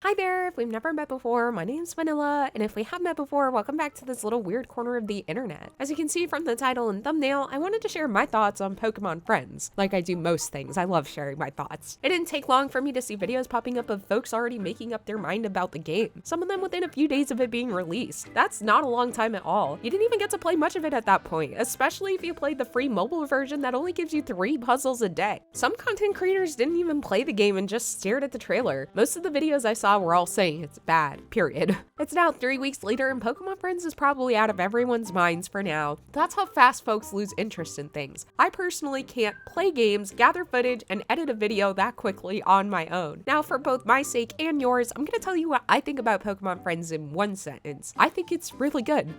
Hi there, if we've never met before, my name's Vanilla, and if we have met before, welcome back to this little weird corner of the internet. As you can see from the title and thumbnail, I wanted to share my thoughts on Pokemon Friends. Like I do most things, I love sharing my thoughts. It didn't take long for me to see videos popping up of folks already making up their mind about the game, some of them within a few days of it being released. That's not a long time at all. You didn't even get to play much of it at that point, especially if you played the free mobile version that only gives you 3 puzzles a day. Some content creators didn't even play the game and just stared at the trailer. Most of the videos I saw were all saying it's bad, period. It's now 3 weeks later and Pokemon Friends is probably out of everyone's minds for now. That's how fast folks lose interest in things. I personally can't play games, gather footage, and edit a video that quickly on my own. Now, for both my sake and yours, I'm gonna tell you what I think about Pokemon Friends in one sentence. I think it's really good,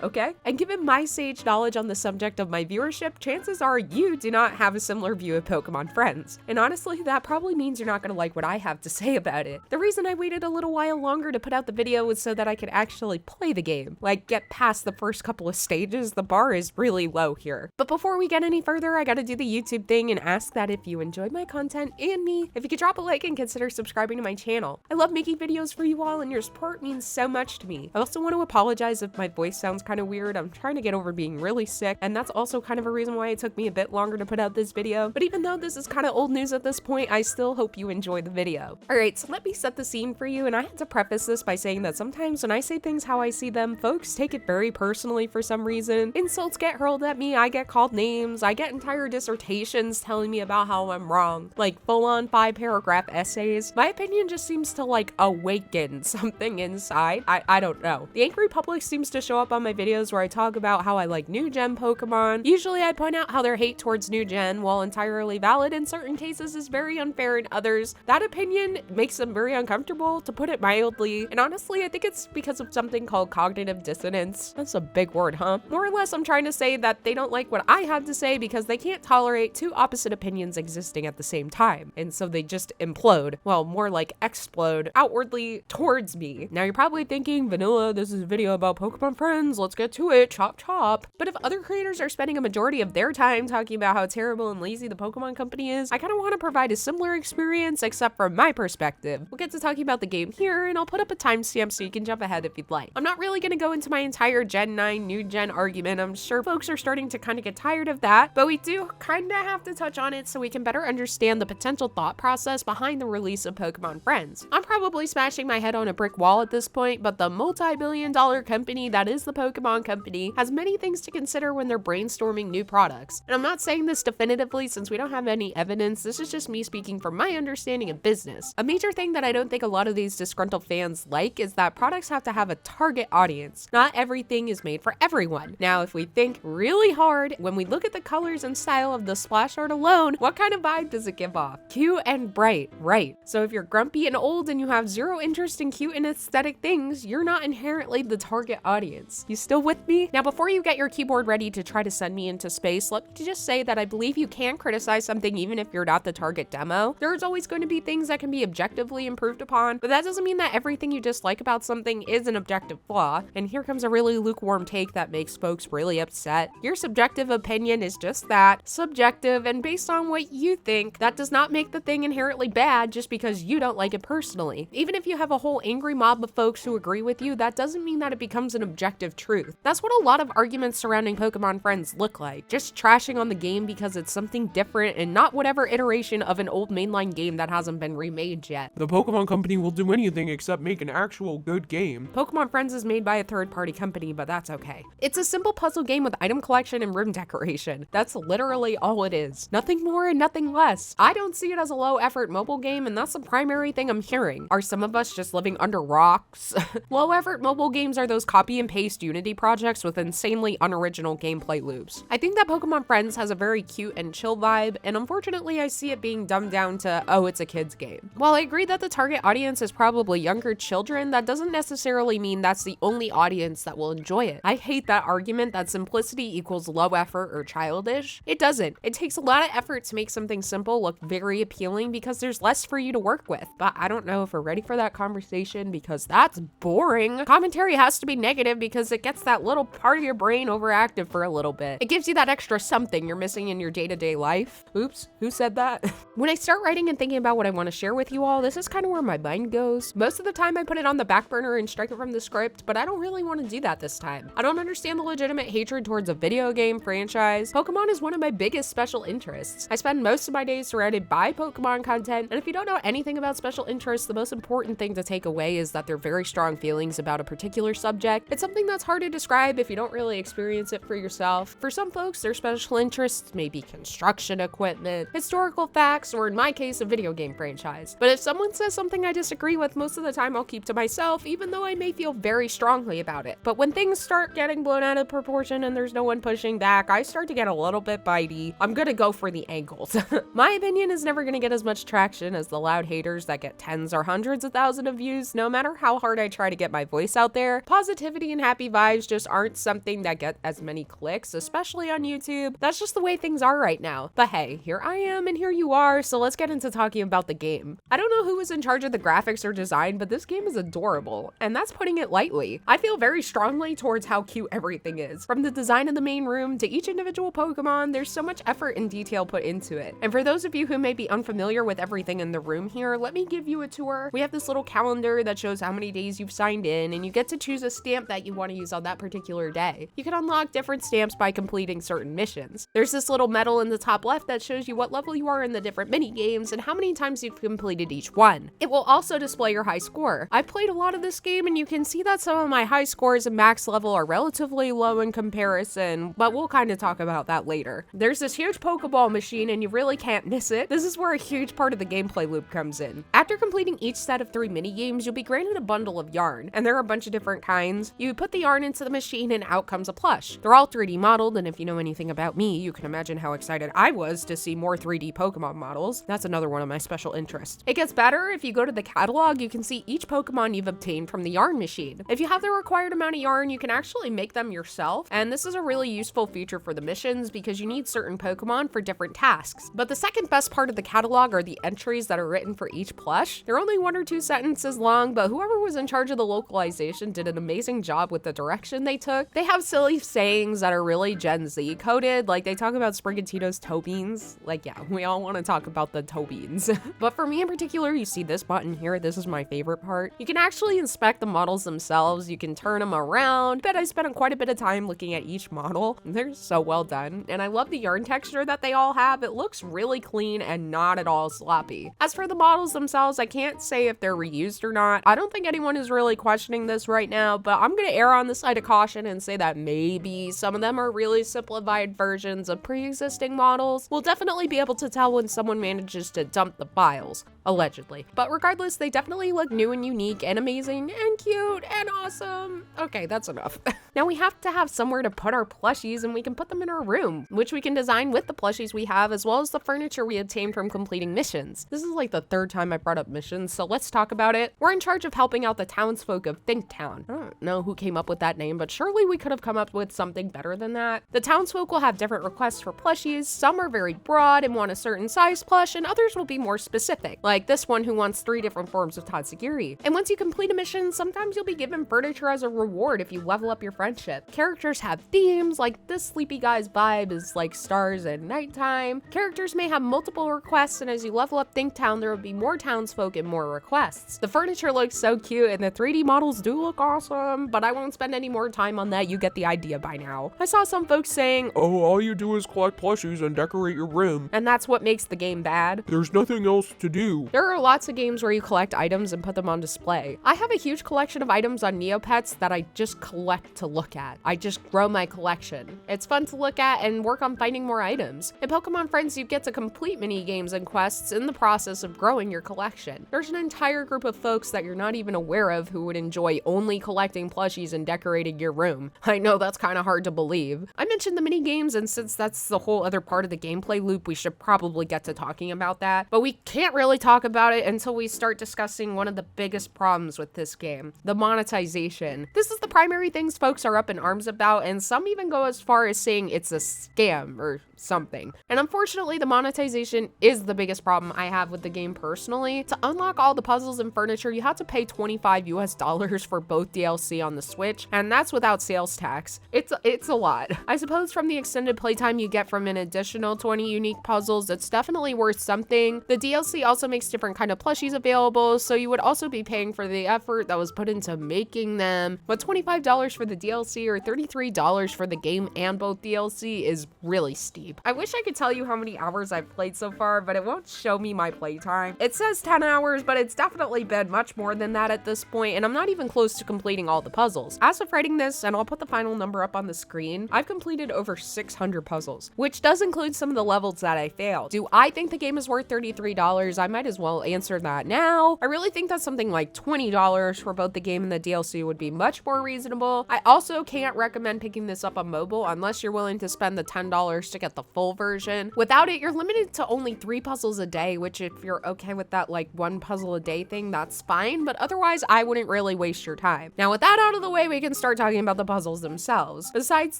okay? And given my sage knowledge on the subject of my viewership, chances are you do not have a similar view of Pokemon Friends. And honestly, that probably means you're not gonna like what I have to say about it. The reason I waited a little while longer to put out the video was so that I could actually play the game. Like, get past the first couple of stages, the bar is really low here. But before we get any further, I gotta do the YouTube thing and ask that if you enjoyed my content and me, if you could drop a like and consider subscribing to my channel. I love making videos for you all and your support means so much to me. I also want to apologize if my voice sounds kind of weird. I'm trying to get over being really sick, and that's also kind of a reason why it took me a bit longer to put out this video. But even though this is kind of old news at this point, I still hope you enjoy the video. Alright, so let me set the scene for you, and I had to preface this by saying that sometimes when I say things how I see them, folks take it very personally for some reason. Insults get hurled at me, I get called names, I get entire dissertations telling me about how I'm wrong, like full-on 5-paragraph essays. My opinion just seems to like awaken something inside. I don't know. The angry public seems to show up on my videos where I talk about how I like new gen Pokemon. Usually I point out how their hate towards new gen, while entirely valid in certain cases, is very unfair in others. That opinion makes them very uncomfortable, to put it mildly, and honestly I think it's because of something called cognitive dissonance. That's a big word, huh? More or less I'm trying to say that they don't like what I have to say because they can't tolerate two opposite opinions existing at the same time, and so they just implode, well, more like explode outwardly towards me. Now you're probably thinking, Vanilla, this is a video about Pokemon Friends, let's get to it, chop chop. But if other creators are spending a majority of their time talking about how terrible and lazy the Pokemon Company is, I kind of want to provide a similar experience except from my perspective. We'll get to talking about the game here, and I'll put up a timestamp so you can jump ahead if you'd like. I'm not really going to go into my entire Gen 9 new gen argument. I'm sure folks are starting to kind of get tired of that, but we do kind of have to touch on it so we can better understand the potential thought process behind the release of Pokemon Friends. I'm probably smashing my head on a brick wall at this point, but the multi-billion-dollar company that is the Pokemon Company has many things to consider when they're brainstorming new products. And I'm not saying this definitively since we don't have any evidence. This is just me speaking from my understanding of business. A major thing that I don't think a lot of these disgruntled fans like is that products have to have a target audience. Not everything is made for everyone. Now, if we think really hard, when we look at the colors and style of the splash art alone, what kind of vibe does it give off? Cute and bright, right? So if you're grumpy and old and you have zero interest in cute and aesthetic things, you're not inherently the target audience. You still with me? Now, before you get your keyboard ready to try to send me into space, let me just say that I believe you can criticize something even if you're not the target demo. There's always going to be things that can be objectively improved upon, but that doesn't mean that everything you dislike about something is an objective flaw. And here comes a really lukewarm take that makes folks really upset. Your subjective opinion is just that, subjective, and based on what you think. That does not make the thing inherently bad just because you don't like it personally. Even if you have a whole angry mob of folks who agree with you, that doesn't mean that it becomes an objective truth. That's what a lot of arguments surrounding Pokemon Friends look like. Just trashing on the game because it's something different and not whatever iteration of an old mainline game that hasn't been remade yet. The Pokemon Company will do anything except make an actual good game. Pokemon Friends is made by a third-party company, but that's okay. It's a simple puzzle game with item collection and room decoration. That's literally all it is. Nothing more and nothing less. I don't see it as a low-effort mobile game, and that's the primary thing I'm hearing. Are some of us just living under rocks? Low-effort mobile games are those copy and paste Unity projects with insanely unoriginal gameplay loops. I think that Pokemon Friends has a very cute and chill vibe, and unfortunately I see it being dumbed down to, oh, it's a kid's game. While I agree that the target audience is probably younger children, that doesn't necessarily mean that's the only audience that will enjoy it. I hate that argument that simplicity equals low effort or childish. It doesn't. It takes a lot of effort to make something simple look very appealing because there's less for you to work with. But I don't know if we're ready for that conversation because that's boring. Commentary has to be negative because it gets that little part of your brain overactive for a little bit. It gives you that extra something you're missing in your day-to-day life. Oops, who said that? When I start writing and thinking about what I want to share with you all, this is kind of where my mind goes. Most of the time I put it on the back burner and strike it from the script, but I don't really want to do that this time. I don't understand the legitimate hatred towards a video game franchise. Pokemon is one of my biggest special interests. I spend most of my days surrounded by Pokemon content, and if you don't know anything about special interests, the most important thing to take away is that they're very strong feelings about a particular subject. It's something that's hard to describe if you don't really experience it for yourself. For some folks, their special interests may be construction equipment, historical facts, or in my case, a video game franchise. But if someone says something I disagree with, most of the time I'll keep to myself, even though I may feel very strongly about it. But when things start getting blown out of proportion and there's no one pushing back, I start to get a little bit bitey. I'm gonna go for the angles. My opinion is never gonna get as much traction as the loud haters that get tens or hundreds of thousands of views, no matter how hard I try to get my voice out there. Positivity and happy vibes just aren't something that get as many clicks, especially on YouTube. That's just the way things are right now. But hey, here I am and here you are, so let's get into talking about the game. I don't know who was in charge of the graphics or design, but this game is adorable, and that's putting it lightly. I feel very strongly towards how cute everything is. From the design of the main room to each individual Pokemon, there's so much effort and detail put into it. And for those of you who may be unfamiliar with everything in the room here, let me give you a tour. We have this little calendar that shows how many days you've signed in, and you get to choose a stamp that you want to use on that particular day. You can unlock different stamps by completing certain missions. There's this little medal in the top left that shows you what level you are in the different mini games and how many times you've completed each one. It will also display your high score. I've played a lot of this game and you can see that some of my high scores and max level are relatively low in comparison, but we'll kind of talk about that later. There's this huge Pokeball machine and you really can't miss it. This is where a huge part of the gameplay loop comes in. After completing each set of 3 mini games, you'll be granted a bundle of yarn, and there are a bunch of different kinds. You put the yarn into the machine and out comes a plush. They're all 3D modeled, and if you know anything about me, you can imagine how excited I was to see more 3D Pokemon models. That's another one of my special interests. It gets better. If you go to the catalog, you can see each Pokemon you've obtained from the yarn machine. If you have the required amount of yarn, you can actually make them yourself, and this is a really useful feature for the missions because you need certain Pokemon for different tasks. But the second best part of the catalog are the entries that are written for each plush. They're only 1 or 2 sentences long, but whoever was in charge of the localization did an amazing job with the direction they took. They have silly sayings that are really Gen Z coded, like they talk about Sprigatito's toe beans. Like, yeah, we all want to talk about the toe beans. But for me in particular, you see this button here. This is my favorite part. You can actually inspect the models themselves. You can turn them around. But I spent quite a bit of time looking at each model. They're so well done. And I love the yarn texture that they all have. It looks really clean and not at all sloppy. As for the models themselves, I can't say if they're reused or not. I don't think anyone is really questioning this right now, but I'm gonna err on the side of caution and say that maybe some of them are really simplified versions of pre-existing models. We'll definitely be able to tell when someone manages to dump the files, allegedly. But regardless, they definitely look new and unique and amazing and cute and awesome. Okay, that's enough. Now we have to have somewhere to put our plushies, and we can put them in our room, which we can design with the plushies we have as well as the furniture we obtained from completing missions. This is like the 3rd time I brought up missions, so let's talk about it. We're in charge of helping out the townsfolk of Thinktown. I don't know who came up with that name, but surely we could have come up with something better than that. The townsfolk will have different requests for plushies. Some are very broad and want a certain size plush, and others will be more specific, like this one who wants 3 different forms of Tatsugiri. And once you complete a mission, sometimes you'll be given furniture as a reward if you level up your friendship. Characters have themes, like this sleepy guy's vibe is like stars at nighttime. Characters may have multiple requests, and as you level up Thinktown, there will be more townsfolk and more requests. The furniture looks so cute, and the 3D models do look awesome, but I won't spend any more time on that. You get the idea by now. I saw some folks saying, Oh, all you do is collect plushies and decorate your room. and that's what makes the game bad. There's nothing else to do. There are lots of games where you collect items and put them on display. I have a huge collection of items on Neopets that I just collect to look at. I just grow my collection. It's fun to look at and work on finding more items. In Pokemon Friends, you get to complete mini games and quests in the process of growing your collection. There's an entire group of folks that you're not even aware of who would enjoy only collecting plushies and decorating your room. I know that's kind of hard to believe. I mentioned the mini games, and since that's the whole other part of the gameplay loop, we should probably get to talking about that. But we can't really talk about it until we start discussing one of the biggest problems with this game, the monetization. This is the primary things folks folks are up in arms about, and some even go as far as saying it's a scam or something. And unfortunately, the monetization is the biggest problem I have with the game personally. To unlock all the puzzles and furniture, you have to pay $25 for both DLC on the Switch, and that's without sales tax. It's a lot. I suppose from the extended playtime you get from an additional 20 unique puzzles, it's definitely worth something. The DLC also makes different kind of plushies available, so you would also be paying for the effort that was put into making them. But $25 for the DLC or $33 for the game and both DLC is really steep. I wish I could tell you how many hours I've played so far, but it won't show me my playtime. It says 10 hours, but it's definitely been much more than that at this point, and I'm not even close to completing all the puzzles. As of writing this, and I'll put the final number up on the screen, I've completed over 600 puzzles, which does include some of the levels that I failed. Do I think the game is worth $33? I might as well answer that now. I really think that something like $20 for both the game and the DLC would be much more reasonable. I also can't recommend picking this up on mobile unless you're willing to spend the $10 to get the full version. Without it, you're limited to only 3 puzzles a day, which if you're okay with that like 1 puzzle a day thing, that's fine, but otherwise I wouldn't really waste your time. Now with that out of the way, we can start talking about the puzzles themselves. Besides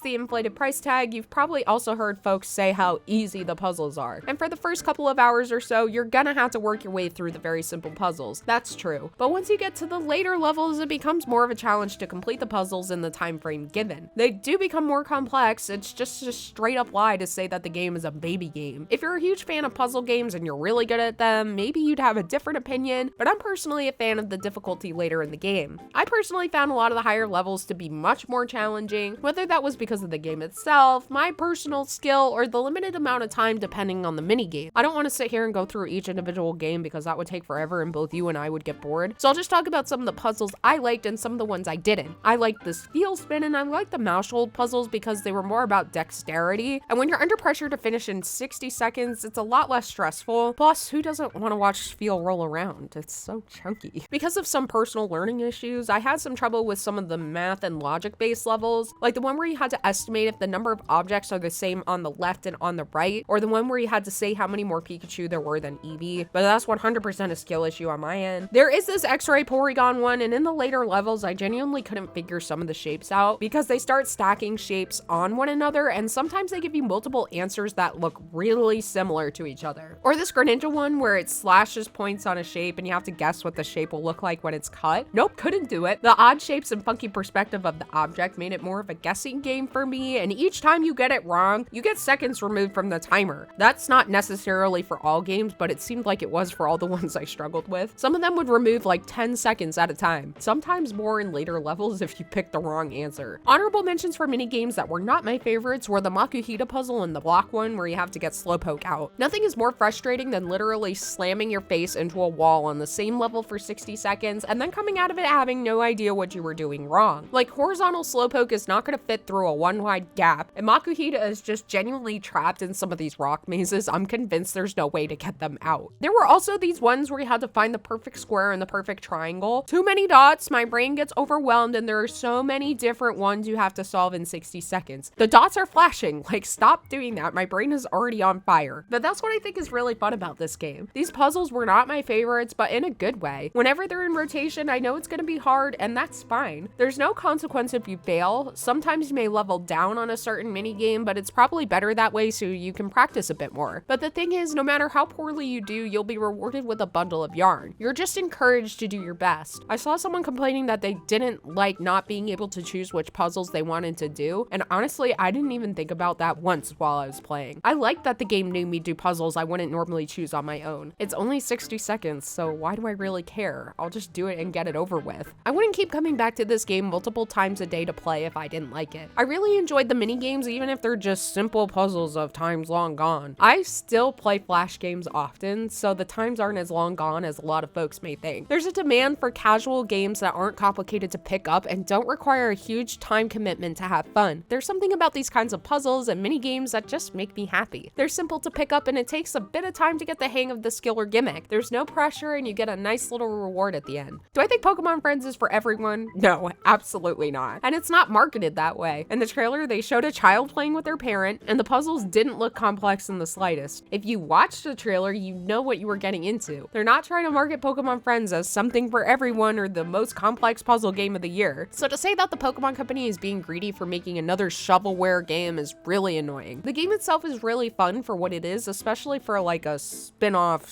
the inflated price tag, you've probably also heard folks say how easy the puzzles are. And for the first couple of hours or so, you're gonna have to work your way through the very simple puzzles. That's true. But once you get to the later levels, it becomes more of a challenge to complete the puzzles in the time frame given. They do become more complex. It's just a straight up lie to say that the game is a baby game. If you're a huge fan of puzzle games and you're really good at them, maybe you'd have a different opinion, but I'm personally a fan of the difficulty later in the game. I personally found a lot of the higher levels to be much more challenging, whether that was because of the game itself, my personal skill, or the limited amount of time depending on the minigame. I don't want to sit here and go through each individual game because that would take forever and both you and I would get bored. So I'll just talk about some of the puzzles I liked and some of the ones I didn't. I liked the steel spin and I liked the mouse hold puzzles because they were more about dexterity, and when you're under pressure to finish in 60 seconds, it's a lot less stressful. Plus, who doesn't want to watch Spiel roll around? It's so chunky. Because of some personal learning issues, I had some trouble with some of the math and logic based levels, like the one where you had to estimate if the number of objects are the same on the left and on the right, or the one where you had to say how many more Pikachu there were than Eevee, but that's 100% a skill issue on my end. There is this X-ray Porygon one, and in the later levels, I genuinely couldn't figure some of the shapes out because they start stacking shapes on one another, and sometimes they give you multiple answers that look really similar to each other. Or this Greninja one where it slashes points on a shape and you have to guess what the shape will look like when it's cut. Nope, couldn't do it. The odd shapes and funky perspective of the object made it more of a guessing game for me, and each time you get it wrong, you get seconds removed from the timer. That's not necessarily for all games, but it seemed like it was for all the ones I struggled with. Some of them would remove like 10 seconds at a time, sometimes more in later levels if you picked the wrong answer. Honorable mentions for mini games that were not my favorites were the Makuhita puzzle and the block one where you have to get Slowpoke out. Nothing is more frustrating than literally slamming your face into a wall on the same level for 60 seconds and then coming out of it having no idea what you were doing wrong. Like, horizontal Slowpoke is not going to fit through a one-wide gap, and Makuhita is just genuinely trapped in some of these rock mazes. I'm convinced there's no way to get them out. There were also these ones where you had to find the perfect square and the perfect triangle. Too many dots, my brain gets overwhelmed, and there are so many different ones you have to solve in 60 seconds. The dots are flashing, like stop doing that, my brain is already on fire. But that's what I think is really fun about this game. These puzzles were not my favorites, but in a good way. Whenever they're in rotation, I know it's gonna be hard, and that's fine. There's no consequence if you fail. Sometimes you may level down on a certain mini game, but it's probably better that way so you can practice a bit more. But the thing is, no matter how poorly you do, you'll be rewarded with a bundle of yarn. You're just encouraged to do your best. I saw someone complaining that they didn't like not being able to choose which puzzles they wanted to do, and honestly, I didn't even think about that once while I was playing. I liked that the game knew me do puzzles I wouldn't normally choose on my own. It's only 60 seconds, so why do I really care? I'll just do it and get it over with. I wouldn't keep coming back to this game multiple times a day to play if I didn't like it. I really enjoyed the mini games, even if they're just simple puzzles of times long gone. I still play Flash games often, so the times aren't as long gone as a lot of folks may think. There's a demand for casual games that aren't complicated to pick up and don't require a huge time commitment to have fun. There's something about these kinds of puzzles and mini games that just make me happy. They're simple to pick up and it takes a bit of time to get the hang of the skill or gimmick. There's no pressure and you get a nice little reward at the end. Do I think Pokemon Friends is for everyone? No, absolutely not. And it's not marketed that way. In the trailer, they showed a child playing with their parent and the puzzles didn't look complex in the slightest. If you watched the trailer, you know what you were getting into. They're not trying to market Pokemon Friends as something for everyone or the most complex puzzle game of the year. So to say that the Pokemon Company is being greedy for making another shovelware game is really annoying. The game itself is really fun for what it is, especially for like a spin-off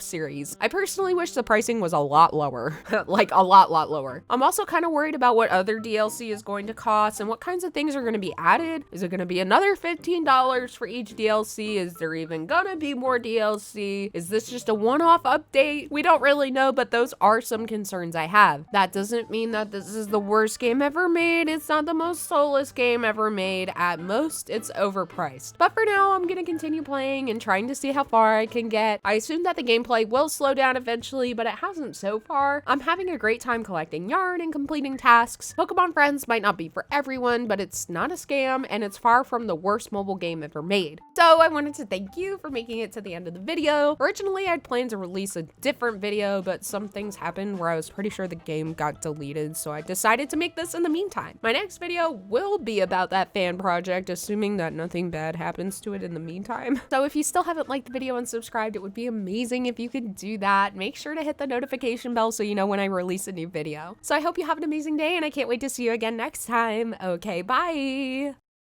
series. I personally wish the pricing was a lot lower, like a lot lower. I'm also kind of worried about what other DLC is going to cost and what kinds of things are going to be added. Is it going to be another $15 for each DLC? Is there even going to be more DLC? Is this just a one-off update? We don't really know, but those are some concerns I have. That doesn't mean that this is the worst game ever made. It's not the most soulless game ever made. At most, it's overpriced. But for now, I'm gonna continue playing and trying to see how far I can get. I assume that the gameplay will slow down eventually, but it hasn't so far. I'm having a great time collecting yarn and completing tasks. Pokemon Friends might not be for everyone, but it's not a scam and it's far from the worst mobile game ever made. So I wanted to thank you for making it to the end of the video. Originally, I'd planned to release a different video, but some things happened where I was pretty sure the game got deleted, so I decided to make this in the meantime. My next video will be about that fan project, assuming that nothing bad happens to it in the meantime. So if you still haven't liked the video and subscribed, it would be amazing if you could do that. Make sure to hit the notification bell so you know when I release a new video. So I hope you have an amazing day, and I can't wait to see you again next time. Okay, bye!